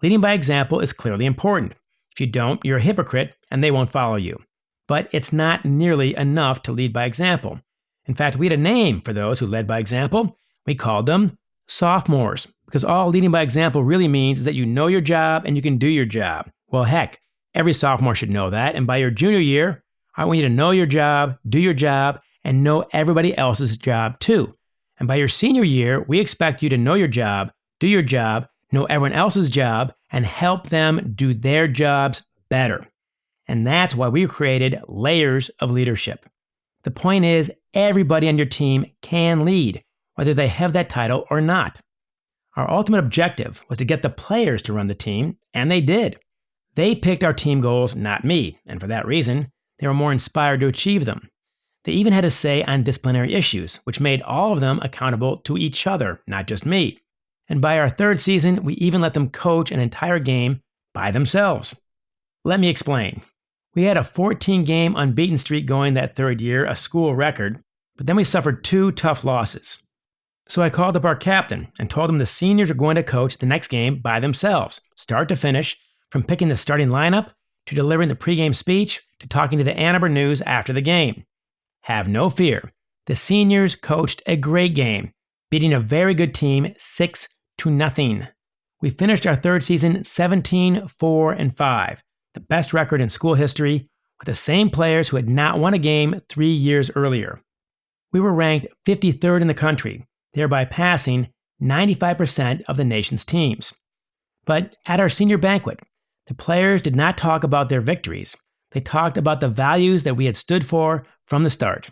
Leading by example is clearly important. If you don't, you're a hypocrite and they won't follow you. But it's not nearly enough to lead by example. In fact, we had a name for those who led by example. We called them sophomores, because all leading by example really means is that you know your job and you can do your job. Well, heck, every sophomore should know that. And by your junior year, I want you to know your job, do your job, and know everybody else's job too. And by your senior year, we expect you to know your job, do your job, know everyone else's job, and help them do their jobs better. And that's why we created layers of leadership. The point is, everybody on your team can lead, whether they have that title or not. Our ultimate objective was to get the players to run the team, and they did. They picked our team goals, not me, and for that reason, They were more inspired to achieve them. They even had a say on disciplinary issues, which made all of them accountable to each other, not just me. And by our third season, we even let them coach an entire game by themselves. Let me explain. We had a 14-game unbeaten streak going that third year, a school record, but then we suffered 2 tough losses. So I called up our captain and told him the seniors are going to coach the next game by themselves, start to finish, from picking the starting lineup to delivering the pregame speech to talking to the Ann Arbor News after the game. Have no fear. The seniors coached a great game, beating a very good team 6-0. We finished our third season 17-4-5, the best record in school history, with the same players who had not won a game 3 years earlier. We were ranked 53rd in the country, thereby passing 95% of the nation's teams. But at our senior banquet, the players did not talk about their victories. They talked about the values that we had stood for from the start.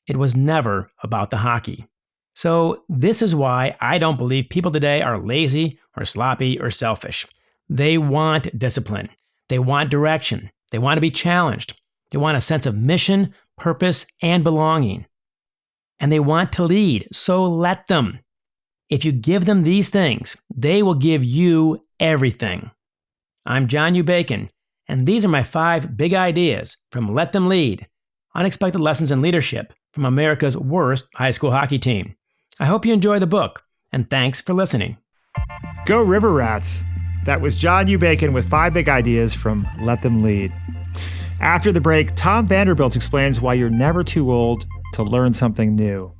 It was never about the hockey. So this is why I don't believe people today are lazy or sloppy or selfish. They want discipline. They want direction. They want to be challenged. They want a sense of mission, purpose, and belonging. And they want to lead, so let them. If you give them these things, they will give you everything. I'm John U. Bacon, and these are my 5 big ideas from Let Them Lead, Unexpected Lessons in Leadership from America's Worst High School Hockey Team. I hope you enjoy the book, and thanks for listening. Go River Rats! That was John U. Bacon with 5 big ideas from Let Them Lead. After the break, Tom Vanderbilt explains why you're never too old to learn something new.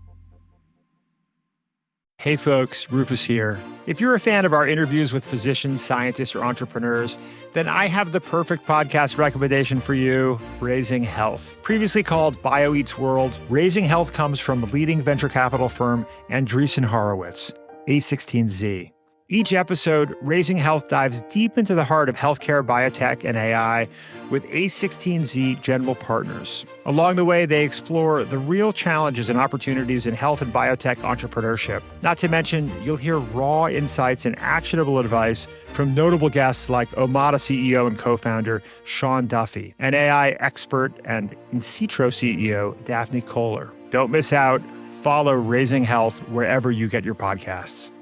Hey folks, Rufus here. If you're a fan of our interviews with physicians, scientists, or entrepreneurs, then I have the perfect podcast recommendation for you, Raising Health. Previously called BioEats World, Raising Health comes from leading venture capital firm Andreessen Horowitz, A16Z. Each episode, Raising Health dives deep into the heart of healthcare, biotech, and AI with A16Z general partners. Along the way, they explore the real challenges and opportunities in health and biotech entrepreneurship. Not to mention, you'll hear raw insights and actionable advice from notable guests like Omada CEO and co-founder Sean Duffy, and AI expert and In-Sitro CEO Daphne Kohler. Don't miss out. Follow Raising Health wherever you get your podcasts.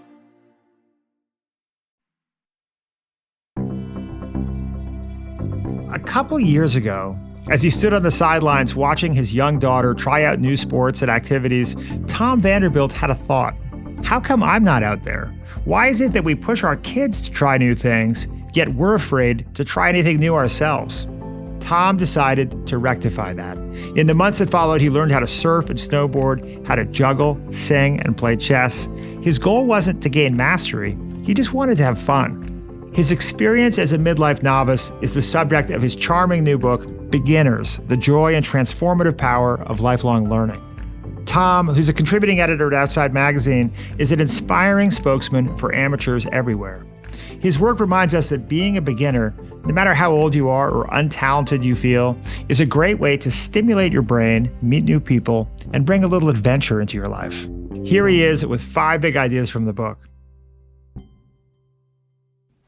A couple years ago, as he stood on the sidelines watching his young daughter try out new sports and activities, Tom Vanderbilt had a thought. How come I'm not out there? Why is it that we push our kids to try new things, yet we're afraid to try anything new ourselves? Tom decided to rectify that. In the months that followed, he learned how to surf and snowboard, how to juggle, sing, and play chess. His goal wasn't to gain mastery. He just wanted to have fun. His experience as a midlife novice is the subject of his charming new book, Beginners: The Joy and Transformative Power of Lifelong Learning. Tom, who's a contributing editor at Outside Magazine, is an inspiring spokesman for amateurs everywhere. His work reminds us that being a beginner, no matter how old you are or untalented you feel, is a great way to stimulate your brain, meet new people, and bring a little adventure into your life. Here he is with 5 big ideas from the book.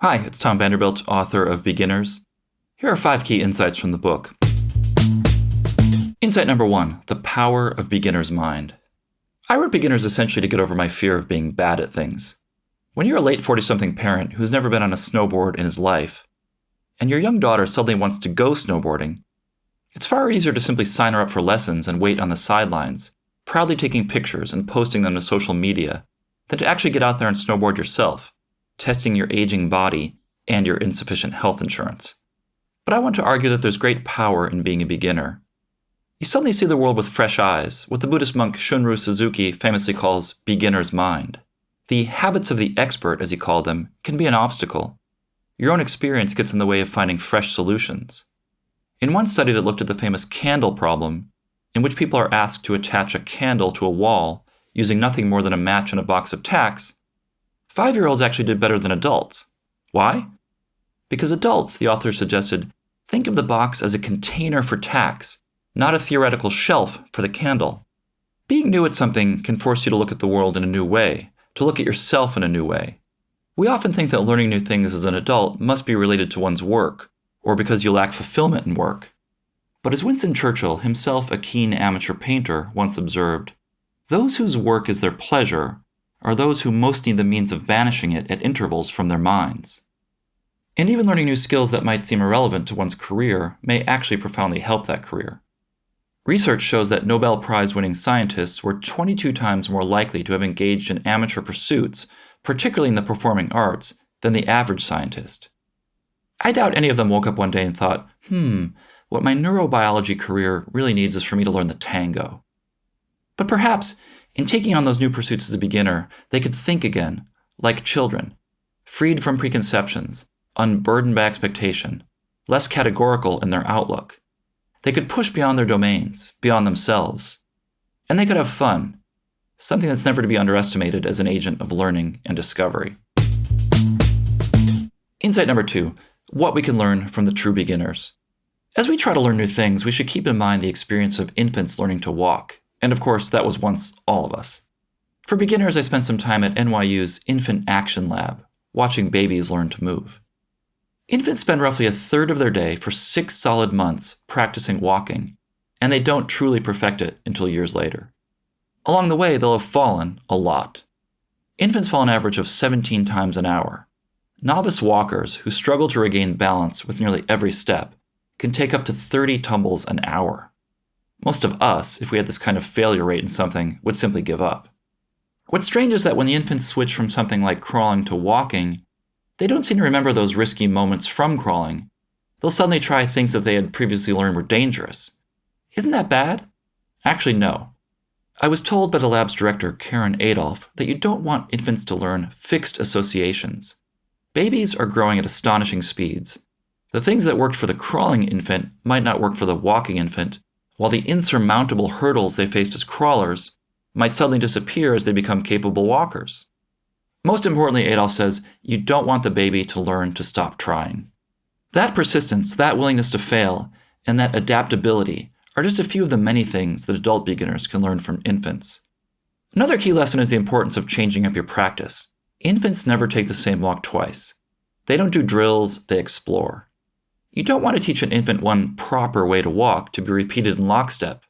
Hi, it's Tom Vanderbilt, author of Beginners. Here are 5 key insights from the book. Insight number 1, the power of beginner's mind. I wrote Beginners essentially to get over my fear of being bad at things. When you're a late 40-something parent who's never been on a snowboard in his life, and your young daughter suddenly wants to go snowboarding, it's far easier to simply sign her up for lessons and wait on the sidelines, proudly taking pictures and posting them to social media, than to actually get out there and snowboard yourself, testing your aging body and your insufficient health insurance. But I want to argue that there's great power in being a beginner. You suddenly see the world with fresh eyes, what the Buddhist monk Shunryu Suzuki famously calls beginner's mind. The habits of the expert, as he called them, can be an obstacle. Your own experience gets in the way of finding fresh solutions. In one study that looked at the famous candle problem, in which people are asked to attach a candle to a wall using nothing more than a match and a box of tacks, 5-year-olds actually did better than adults. Why? Because adults, the author suggested, think of the box as a container for tacks, not a theoretical shelf for the candle. Being new at something can force you to look at the world in a new way, to look at yourself in a new way. We often think that learning new things as an adult must be related to one's work, or because you lack fulfillment in work. But as Winston Churchill, himself a keen amateur painter, once observed, those whose work is their pleasure are those who most need the means of banishing it at intervals from their minds. And even learning new skills that might seem irrelevant to one's career may actually profoundly help that career. Research shows that Nobel Prize-winning scientists were 22 times more likely to have engaged in amateur pursuits, particularly in the performing arts, than the average scientist. I doubt any of them woke up one day and thought, what my neurobiology career really needs is for me to learn the tango. But perhaps, in taking on those new pursuits as a beginner, they could think again, like children, freed from preconceptions, unburdened by expectation, less categorical in their outlook. They could push beyond their domains, beyond themselves. And they could have fun, something that's never to be underestimated as an agent of learning and discovery. Insight number 2, what we can learn from the true beginners. As we try to learn new things, we should keep in mind the experience of infants learning to walk. And of course, that was once all of us. For beginners, I spent some time at NYU's Infant Action Lab, watching babies learn to move. Infants spend roughly a third of their day for 6 solid months practicing walking, and they don't truly perfect it until years later. Along the way, they'll have fallen a lot. Infants fall an average of 17 times an hour. Novice walkers who struggle to regain balance with nearly every step can take up to 30 tumbles an hour. Most of us, if we had this kind of failure rate in something, would simply give up. What's strange is that when the infants switch from something like crawling to walking, they don't seem to remember those risky moments from crawling. They'll suddenly try things that they had previously learned were dangerous. Isn't that bad? Actually, no. I was told by the lab's director, Karen Adolph, that you don't want infants to learn fixed associations. Babies are growing at astonishing speeds. The things that worked for the crawling infant might not work for the walking infant, while the insurmountable hurdles they faced as crawlers might suddenly disappear as they become capable walkers. Most importantly, Adolph says, you don't want the baby to learn to stop trying. That persistence, that willingness to fail, and that adaptability are just a few of the many things that adult beginners can learn from infants. Another key lesson is the importance of changing up your practice. Infants never take the same walk twice. They don't do drills, they explore. You don't want to teach an infant one proper way to walk to be repeated in lockstep.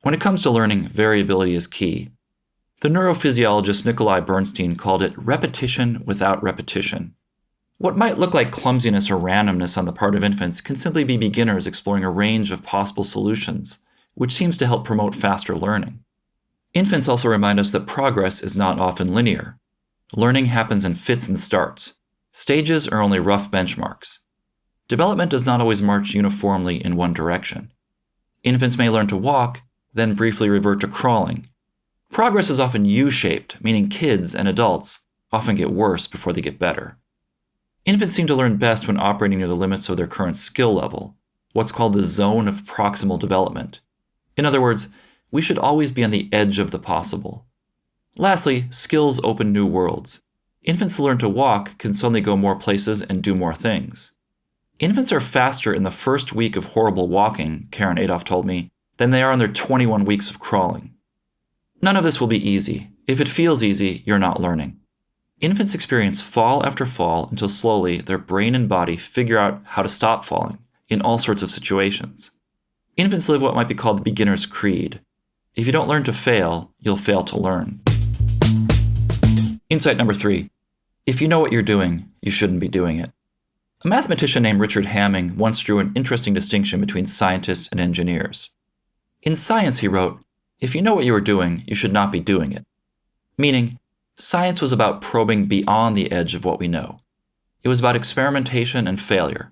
When it comes to learning, variability is key. The neurophysiologist Nikolai Bernstein called it repetition without repetition. What might look like clumsiness or randomness on the part of infants can simply be beginners exploring a range of possible solutions, which seems to help promote faster learning. Infants also remind us that progress is not often linear. Learning happens in fits and starts. Stages are only rough benchmarks. Development does not always march uniformly in one direction. Infants may learn to walk, then briefly revert to crawling. Progress is often U-shaped, meaning kids and adults often get worse before they get better. Infants seem to learn best when operating near the limits of their current skill level, what's called the zone of proximal development. In other words, we should always be on the edge of the possible. Lastly, skills open new worlds. Infants who learn to walk can suddenly go more places and do more things. Infants are faster in the first week of horrible walking, Karen Adolph told me, than they are in their 21 weeks of crawling. None of this will be easy. If it feels easy, you're not learning. Infants experience fall after fall until slowly their brain and body figure out how to stop falling in all sorts of situations. Infants live what might be called the beginner's creed. If you don't learn to fail, you'll fail to learn. Insight number 3. If you know what you're doing, you shouldn't be doing it. A mathematician named Richard Hamming once drew an interesting distinction between scientists and engineers. In science, he wrote, if you know what you are doing, you should not be doing it. Meaning, science was about probing beyond the edge of what we know. It was about experimentation and failure.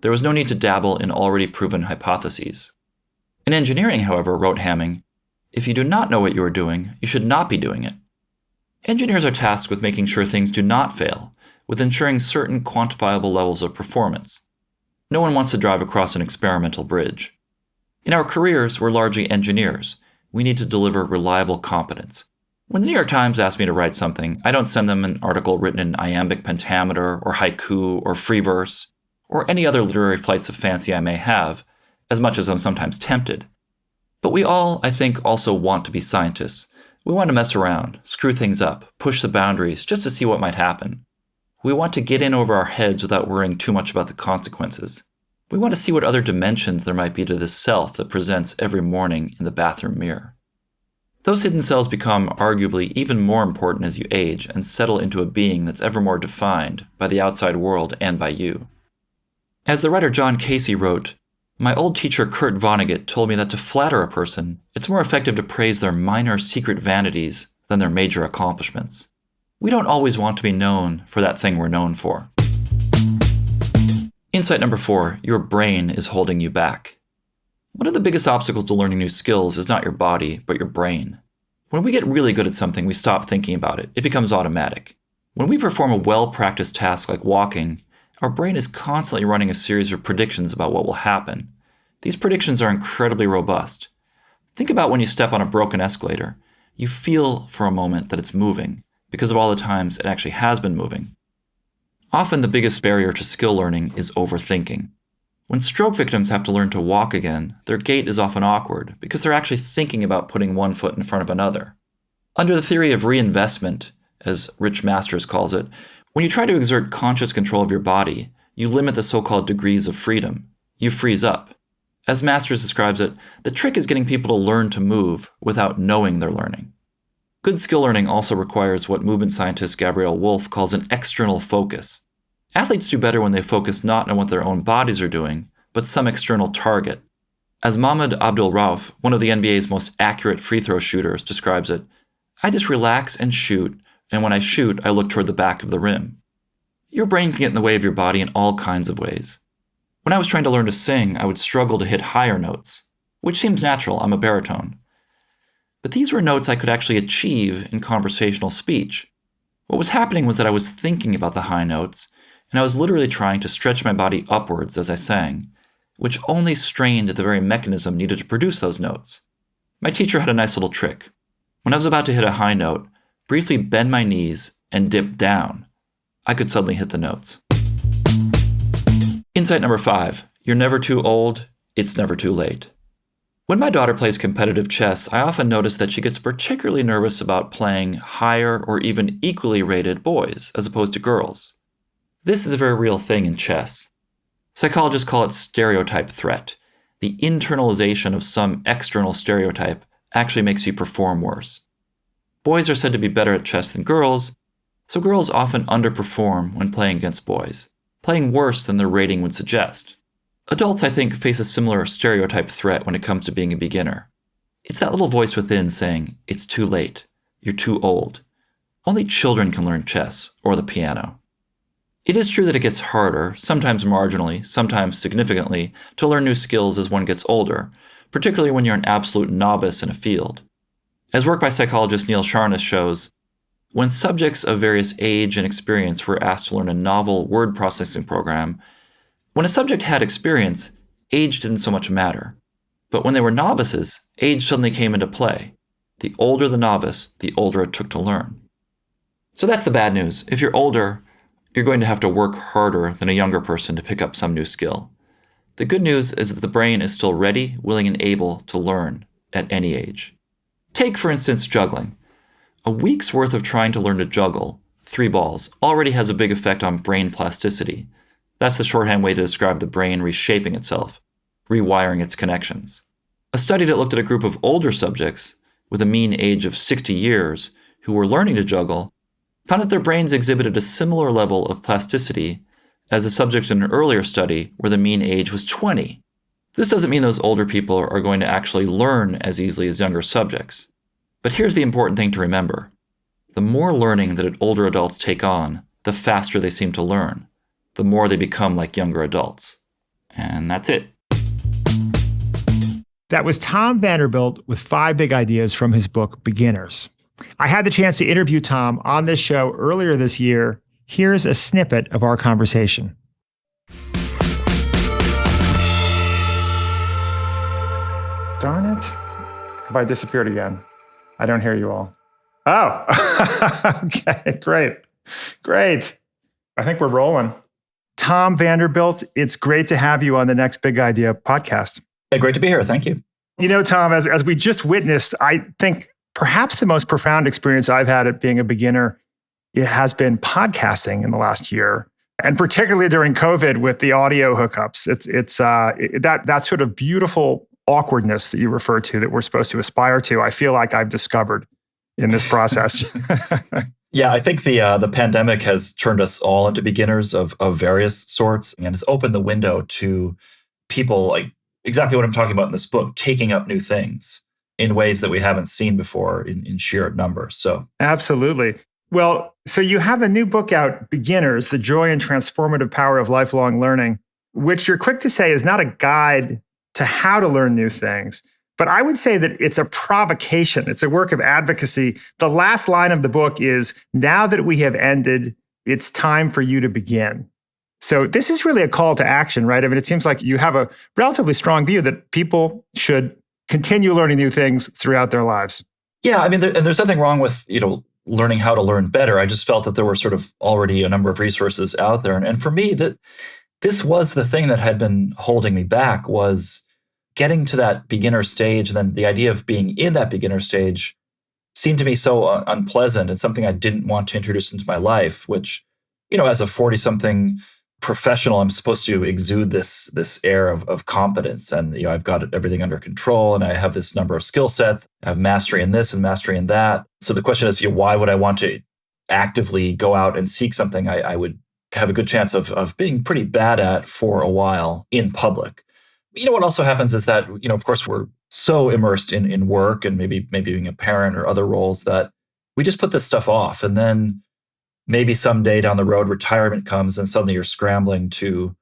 There was no need to dabble in already proven hypotheses. In engineering, however, wrote Hamming, if you do not know what you are doing, you should not be doing it. Engineers are tasked with making sure things do not fail, with ensuring certain quantifiable levels of performance. No one wants to drive across an experimental bridge. In our careers, we're largely engineers. We need to deliver reliable competence. When the New York Times asks me to write something, I don't send them an article written in iambic pentameter or haiku or free verse or any other literary flights of fancy I may have, as much as I'm sometimes tempted. But we all, I think, also want to be scientists. We want to mess around, screw things up, push the boundaries just to see what might happen. We want to get in over our heads without worrying too much about the consequences. We want to see what other dimensions there might be to this self that presents every morning in the bathroom mirror. Those hidden selves become arguably even more important as you age and settle into a being that's ever more defined by the outside world and by you. As the writer John Casey wrote, "My old teacher Kurt Vonnegut told me that to flatter a person, it's more effective to praise their minor secret vanities than their major accomplishments. We don't always want to be known for that thing we're known for." Insight number 4, your brain is holding you back. One of the biggest obstacles to learning new skills is not your body, but your brain. When we get really good at something, we stop thinking about it. It becomes automatic. When we perform a well-practiced task like walking, our brain is constantly running a series of predictions about what will happen. These predictions are incredibly robust. Think about when you step on a broken escalator. You feel for a moment that it's moving, because of all the times it actually has been moving. Often the biggest barrier to skill learning is overthinking. When stroke victims have to learn to walk again, their gait is often awkward because they're actually thinking about putting one foot in front of another. Under the theory of reinvestment, as Rich Masters calls it, when you try to exert conscious control of your body, you limit the so-called degrees of freedom. You freeze up. As Masters describes it, the trick is getting people to learn to move without knowing they're learning. Good skill learning also requires what movement scientist Gabrielle Wolf calls an external focus. Athletes do better when they focus not on what their own bodies are doing, but some external target. As Mohamed Abdul-Rauf, one of the NBA's most accurate free throw shooters, describes it, "I just relax and shoot, and when I shoot, I look toward the back of the rim." Your brain can get in the way of your body in all kinds of ways. When I was trying to learn to sing, I would struggle to hit higher notes, which seems natural, I'm a baritone. But these were notes I could actually achieve in conversational speech. What was happening was that I was thinking about the high notes, and I was literally trying to stretch my body upwards as I sang, which only strained the very mechanism needed to produce those notes. My teacher had a nice little trick. When I was about to hit a high note, briefly bend my knees and dip down. I could suddenly hit the notes. Insight number 5, you're never too old, it's never too late. When my daughter plays competitive chess, I often notice that she gets particularly nervous about playing higher or even equally rated boys as opposed to girls. This is a very real thing in chess. Psychologists call it stereotype threat. The internalization of some external stereotype actually makes you perform worse. Boys are said to be better at chess than girls, so girls often underperform when playing against boys, playing worse than their rating would suggest. Adults, I think, face a similar stereotype threat when it comes to being a beginner. It's that little voice within saying, "It's too late. You're too old." Only children can learn chess or the piano. It is true that it gets harder, sometimes marginally, sometimes significantly, to learn new skills as one gets older, particularly when you're an absolute novice in a field. As work by psychologist Neil Sharness shows, when subjects of various age and experience were asked to learn a novel word processing program, when a subject had experience, age didn't so much matter. But when they were novices, age suddenly came into play. The older the novice, the older it took to learn. So that's the bad news. If you're older, you're going to have to work harder than a younger person to pick up some new skill. The good news is that the brain is still ready, willing, and able to learn at any age. Take, for instance, juggling. A week's worth of trying to learn to juggle 3 balls already has a big effect on brain plasticity. That's the shorthand way to describe the brain reshaping itself, rewiring its connections. A study that looked at a group of older subjects with a mean age of 60 years who were learning to juggle found that their brains exhibited a similar level of plasticity as the subjects in an earlier study where the mean age was 20. This doesn't mean those older people are going to actually learn as easily as younger subjects. But here's the important thing to remember. The more learning that older adults take on, the faster they seem to learn, the more they become like younger adults. And that's it. That was Tom Vanderbilt with 5 big ideas from his book, Beginners. I had the chance to interview Tom on this show earlier this year. Here's a snippet of our conversation. Darn it. Have I disappeared again? I don't hear you all. Oh, okay, great. I think we're rolling. Tom Vanderbilt, it's great to have you on the Next Big Idea podcast. Hey, great to be here. Thank you. You know, Tom, as we just witnessed, I think perhaps the most profound experience I've had at being a beginner, it has been podcasting in the last year. And particularly during COVID with the audio hookups, it's that sort of beautiful awkwardness that you refer to that we're supposed to aspire to. I feel like I've discovered in this process. Yeah, I think the pandemic has turned us all into beginners of various sorts, and has opened the window to people, like exactly what I'm talking about in this book, taking up new things in ways that we haven't seen before in sheer numbers. So absolutely. Well, so you have a new book out, Beginners, The Joy and Transformative Power of Lifelong Learning, which you're quick to say is not a guide to how to learn new things. But I would say that it's a provocation. It's a work of advocacy. The last line of the book is, now that we have ended, it's time for you to begin. So this is really a call to action, right? I mean, it seems like you have a relatively strong view that people should continue learning new things throughout their lives. Yeah, I mean, there's nothing wrong with, learning how to learn better. I just felt that there were sort of already a number of resources out there. And for me, that this was the thing that had been holding me back, was getting to that beginner stage. And then the idea of being in that beginner stage seemed to me so unpleasant and something I didn't want to introduce into my life, which, as a 40-something professional, I'm supposed to exude this air of competence. And, I've got everything under control, and I have this number of skill sets. I have mastery in this and mastery in that. So the question is, why would I want to actively go out and seek something I would have a good chance of being pretty bad at for a while in public? What also happens is that, of course, we're so immersed in work and maybe being a parent or other roles that we just put this stuff off. And then maybe someday down the road, retirement comes and suddenly you're scrambling to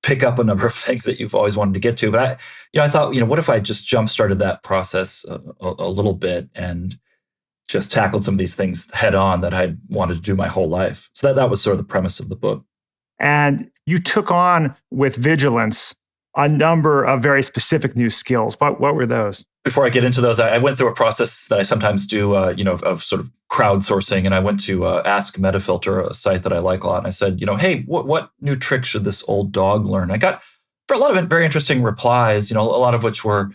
pick up a number of things that you've always wanted to get to. But I thought, what if I just jump-started that process a little bit and just tackled some of these things head on that I'd wanted to do my whole life. So that was sort of the premise of the book. And you took on with vigilance a number of very specific new skills. What were those? Before I get into those, I went through a process that I sometimes do, of sort of crowdsourcing. And I went to Ask Metafilter, a site that I like a lot. And I said, hey, what new trick should this old dog learn? I got for a lot of very interesting replies, a lot of which were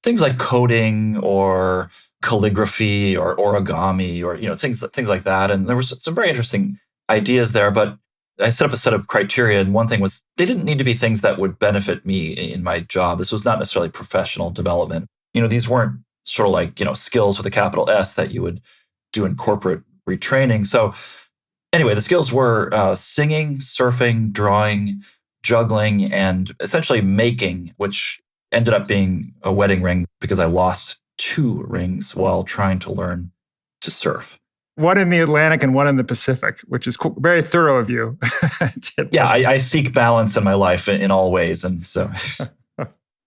things like coding or calligraphy or origami or, things like that. And there was some very interesting ideas there, but I set up a set of criteria, and one thing was they didn't need to be things that would benefit me in my job. This was not necessarily professional development. These weren't sort of like, skills with a capital S that you would do in corporate retraining. So anyway, the skills were singing, surfing, drawing, juggling, and essentially making, which ended up being a wedding ring because I lost 2 rings while trying to learn to surf. One in the Atlantic and one in the Pacific, which is very thorough of you. Yeah, I seek balance in my life in all ways. And so.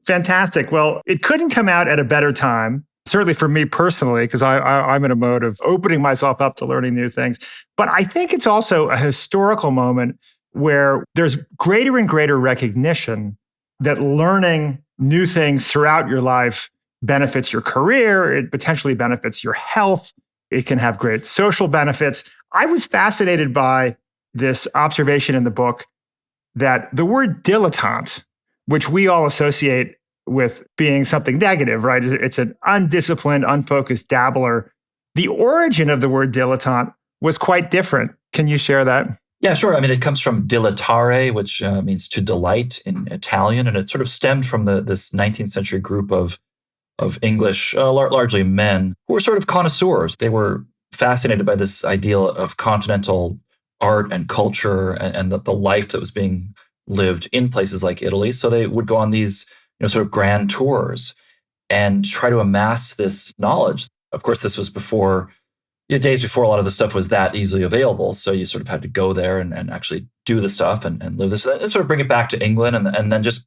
Fantastic. Well, it couldn't come out at a better time, certainly for me personally, because I'm in a mode of opening myself up to learning new things. But I think it's also a historical moment where there's greater and greater recognition that learning new things throughout your life benefits your career, it potentially benefits your health. It can have great social benefits. I was fascinated by this observation in the book that the word dilettante, which we all associate with being something negative, right? It's an undisciplined, unfocused dabbler. The origin of the word dilettante was quite different. Can you share that? Yeah, sure. I mean, it comes from dilettare, which means to delight in Italian, and it sort of stemmed from this 19th century group of English, largely men, who were sort of connoisseurs. They were fascinated by this ideal of continental art and culture and the life that was being lived in places like Italy. So they would go on these, sort of grand tours and try to amass this knowledge. Of course, this was before, days before a lot of the stuff was that easily available. So you sort of had to go there and actually do the stuff and live this, and sort of bring it back to England and then just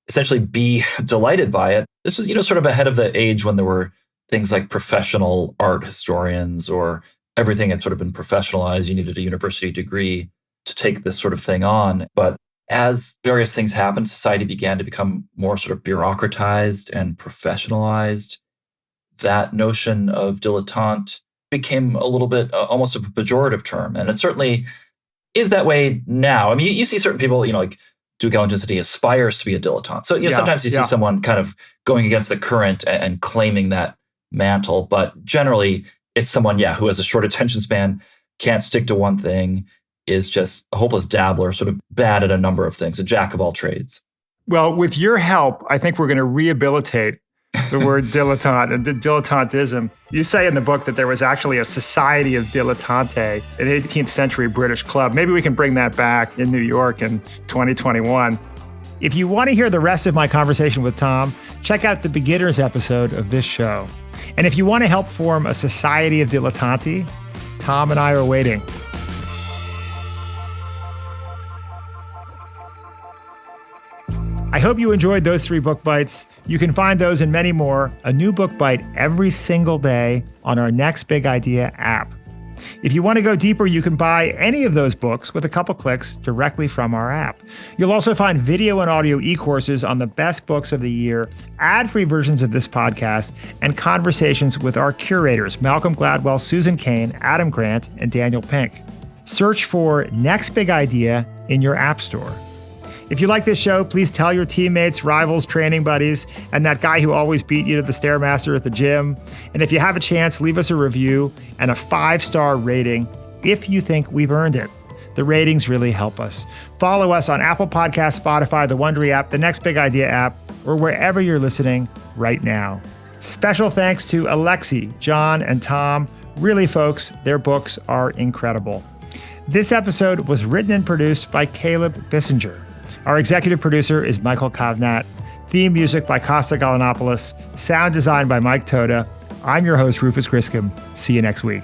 essentially be delighted by it. This was, sort of ahead of the age when there were things like professional art historians, or everything had sort of been professionalized. You needed a university degree to take this sort of thing on. But as various things happened, society began to become more sort of bureaucratized and professionalized. That notion of dilettante became a little bit almost a pejorative term. And it certainly is that way now. I mean, you see certain people, like Duke Ellington said he aspires to be a dilettante. So, sometimes you see someone kind of going against the current and claiming that mantle. But generally, it's someone, who has a short attention span, can't stick to one thing, is just a hopeless dabbler, sort of bad at a number of things, a jack of all trades. Well, with your help, I think we're going to rehabilitate the word dilettante and dilettantism. You say in the book that there was actually a society of dilettanti, an 18th century British club. Maybe we can bring that back in New York in 2021. If you want to hear the rest of my conversation with Tom, check out the beginners episode of this show. And if you want to help form a society of dilettanti, Tom and I are waiting. I hope you enjoyed those 3 book bites. You can find those and many more, a new book bite every single day on our Next Big Idea app. If you want to go deeper, you can buy any of those books with a couple clicks directly from our app. You'll also find video and audio e-courses on the best books of the year, ad-free versions of this podcast, and conversations with our curators, Malcolm Gladwell, Susan Cain, Adam Grant, and Daniel Pink. Search for Next Big Idea in your app store. If you like this show, please tell your teammates, rivals, training buddies, and that guy who always beat you to the Stairmaster at the gym. And if you have a chance, leave us a review and a 5-star rating if you think we've earned it. The ratings really help us. Follow us on Apple Podcasts, Spotify, the Wondery app, the Next Big Idea app, or wherever you're listening right now. Special thanks to Alexi, John, and Tom. Really, folks, their books are incredible. This episode was written and produced by Caleb Bissinger. Our executive producer is Michael Kovnat. Theme music by Costa Galanopoulos. Sound design by Mike Toda. I'm your host, Rufus Griscom. See you next week.